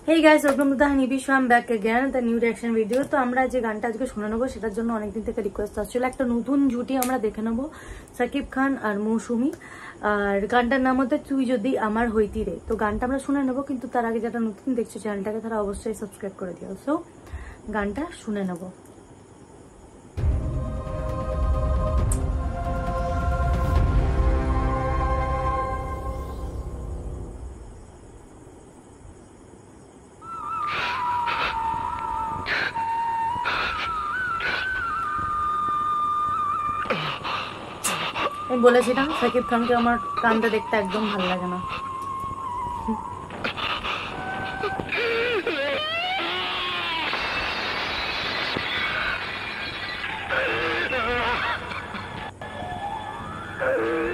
Hey guys, welcome to the Hanibi show. I'm back again with a new reaction video. তো আমরা যে গানটা আজকে শুনে নেবো সেটার জন্য অনেকদিন থেকে রিকোয়েস্ট আসছিল। একটা নতুন জুটি আমরা দেখে নেবো, সাকিব খান আর মৌসুমী। আর গানটার নাম হচ্ছে তুই যদি আমার হইতি রে। তো গানটা আমরা শুনে নেবো, কিন্তু তার আগে যারা নতুন দেখছো চ্যানেলটাকে তারা অবশ্যই সাবস্ক্রাইব করে দিও। সো গানটা শুনে নেবো। আমি বলেছিলাম সাকিব খানকে আমার কান্দে দেখতে একদম ভালো লাগে না।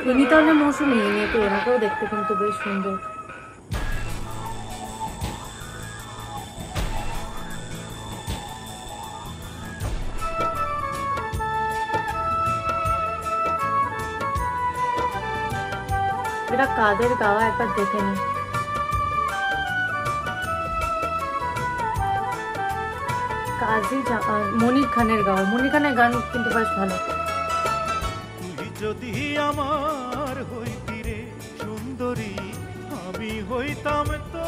ইনি তাহলে মৌসুমী, তো এনাকেও দেখতে কিন্তু বেশ সুন্দর। এটা কাদের গাওয়া একবার দেখে নি। কাজী মনির খানের গাওয়া। মনির খানের গান কিন্তু বেশ ভালো। তুই যদি আমার হইতি রে সুন্দরী, আমি হইতাম তো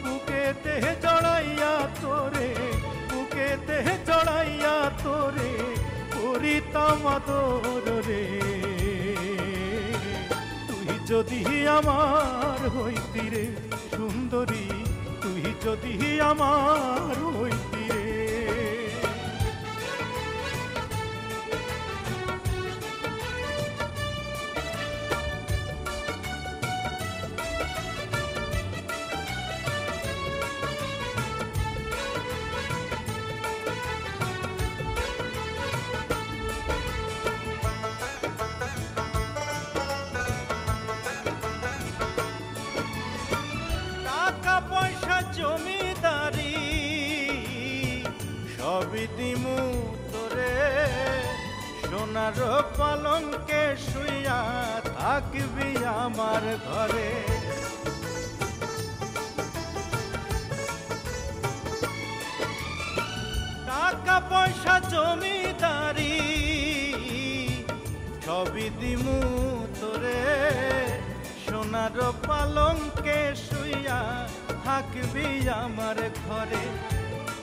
বুকেতে জড়াইয়া তোরে, বুকেতে জড়াইয়া তোরে করিতাম আদর রে। যদি আমার হইতি রে সুন্দরী, তুই যদি আমার হইতি রে। জমিদারি সবই দিমু তোরে, সোনার পালঙ্কে শুইয়া থাকবি আমার ঘরে। টাকা পয়সা জমিদারি সবই দিমু তোরে, সোনার পালঙ্কে শুইয়া থাকবি আমার ঘরে।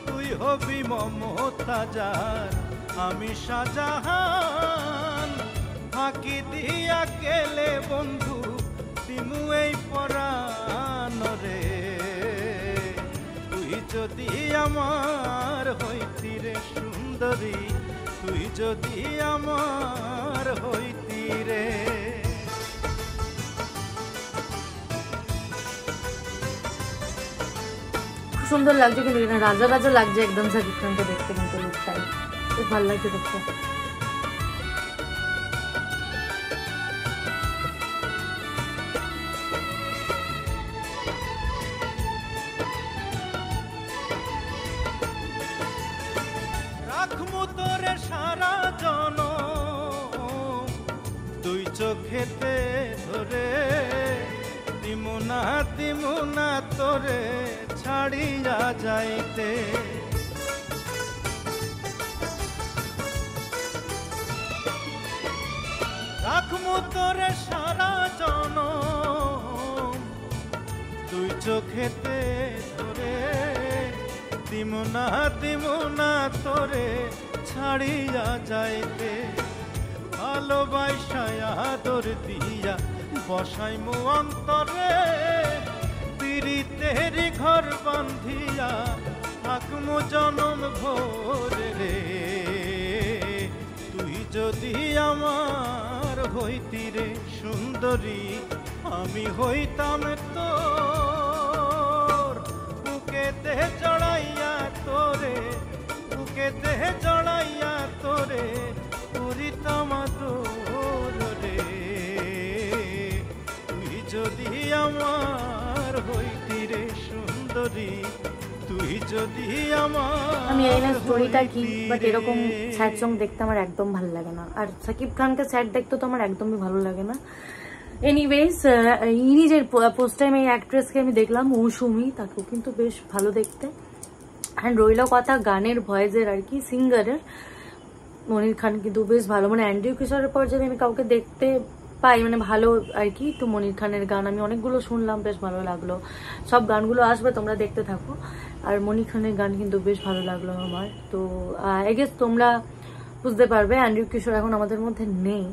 তুই হবি মমতাজার, আমি শাহজাহান, ফাঁকি দিয়া গেলে বন্ধু দিমু এই পরাণ রে। তুই যদি আমার হইতি রে সুন্দরী, তুই যদি আমার হইতি রে। সুন্দর লাগছে, কিন্তু রাজা রাজা লাগছে একদম সাকিব খানকে দেখতে, কিন্তু লুকটাই বেশ ভালো লাগছে দেখতে। রাখমু তোরে সারা জনম দুই চোখেতে ধরে, দিমু না তোরে ছাড়িয়া যাইতে। রাখমু তোরে সারা জনম দুই চোখেতে ধরে, দিমু না তোরে ছাড়িয়া যাইতে। ভালোবাসায় আদর দিয়া বসাইমু অন্তরে, পিরিতেরি ঘর বান্ধিয়া থাকমু জনম ভোরে রে। তুই যদি আমার হইতি রে সুন্দরী, আমি হইতাম তোর বুকেতে জড়াইয়া তোরে, বুকেতে জড়াইয়া তোরে করিতাম আদর রে। তুই যদি আমার হইতি রে সুন্দরী, তুই যদি আমার। আমি এই না স্টোরিটা কি, বাট এরকম স্যাড সং দেখতে আমার একদম ভালো লাগে না। আর সাকিব খানকে স্যাড দেখতে তো আমার একদমই ভালো লাগে না। এনিওয়েজ ইনি যে পোস্ট টাইম এই অ্যাক্ট্রেসকে আমি দেখলাম মৌসুমি, তাকেও কিন্তু বেশ ভালো দেখতে। অ্যান্ড রইল কথা গানের ভয়েসের আর কি সিঙ্গারের, মনির খান কিন্তু বেশ ভালো, মানে অ্যান্ড্রিউ কিশোরের পর যদি আমি কাউকে দেখতে পাই মানে ভালো আর কি, তো মনির খানের গান আমি অনেকগুলো শুনলাম, বেশ ভালো লাগলো। সব গানগুলো আসবে, তোমরা দেখতে থাকো। আর মনির খানের গান কিন্তু বেশ ভালো লাগলো আমার। তো আই গেস তোমরা বুঝতে পারবে অ্যান্ড্রিউ কিশোর এখন আমাদের মধ্যে নেই।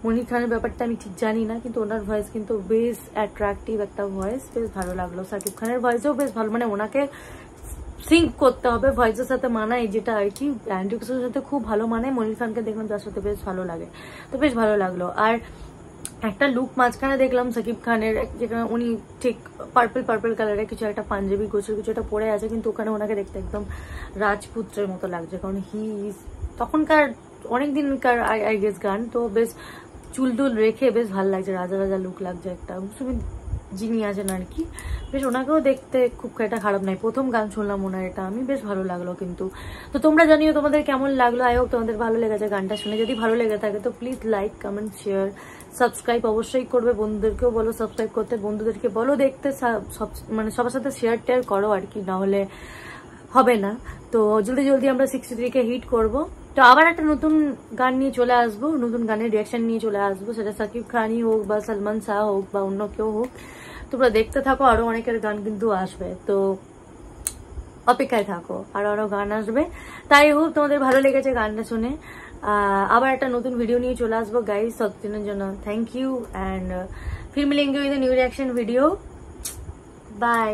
মনির খানের ব্যাপারটা আমি ঠিক জানি না, কিন্তু ওনার ভয়েস কিন্তু বেশ অ্যাট্রাকটিভ একটা ভয়েস, বেশ ভালো লাগলো। শাকিব খানের ভয়েসেও বেশ ভালো, মানে ওনাকে সিঙ্ক করতে হবে ভয়েসের সাথে মানায়, যেটা আর কি অ্যান্ড্রিউ কিশোরের সাথে খুব ভালো মানায়। মনির খানকে দেখলাম যার সাথে বেশ ভালো লাগে, তো বেশ ভালো লাগলো। আর একটা লুক মাঝখানে দেখলাম শাকিব খানের, যেখানে উনি ঠিক পার্পল কালারের কিছু একটা পাঞ্জাবি গোছের কিছু একটা পরে আছে, কিন্তু ওখানে ওনাকে দেখতে একদম রাজপুত্রের মতো লাগছে, কারণ হি তখনকার অনেকদিনকার আই গেস গান, তো বেশ চুল টুল রেখে বেশ ভালো লাগছে, রাজা রাজা লুক লাগছে একটা। যিনি আছেন আর কি, বেশ ওনাকেও দেখতে খুব একটা খারাপ নাই। প্রথম গান শুনলাম ওনার, এটা আমি বেশ ভালো লাগলো কিন্তু। তো তোমরা জানিও তোমাদের কেমন লাগলো, আই হোপ তোমাদের ভালো লেগেছে গানটা শুনে। যদি ভালো লেগে থাকে তো please like, comment, share, subscribe অবশ্যই করবে। বন্ধুদেরকেও বলো সাবস্ক্রাইব করতে, বন্ধুদেরকে বলো দেখতে, মানে সবার সাথে শেয়ার টেয়ার করো আর কি, না হলে হবে না। তো জলদি আমরা 63কে হিট করব। তো আবার একটা নতুন গান নিয়ে চলে আসবো, নতুন গানের রিয়াকশন নিয়ে চলে আসবো, সেটা শাকিব খানই হোক বা সলমান শাহ হোক বা অন্য কেউ হোক। তোমরা দেখতে থাকো, আরো অনেকের গান কিন্তু আসবে, তো অপেক্ষায় থাকো, আরো গান আসবে। তাই হোক তোমাদের ভালো লেগেছে গানটা শুনে। আবার একটা নতুন ভিডিও নিয়ে চলে আসবো গাইস, ততদিনের জন্য থ্যাংক ইউ, অ্যান্ড ফির মিলেंगे with new reaction video. By.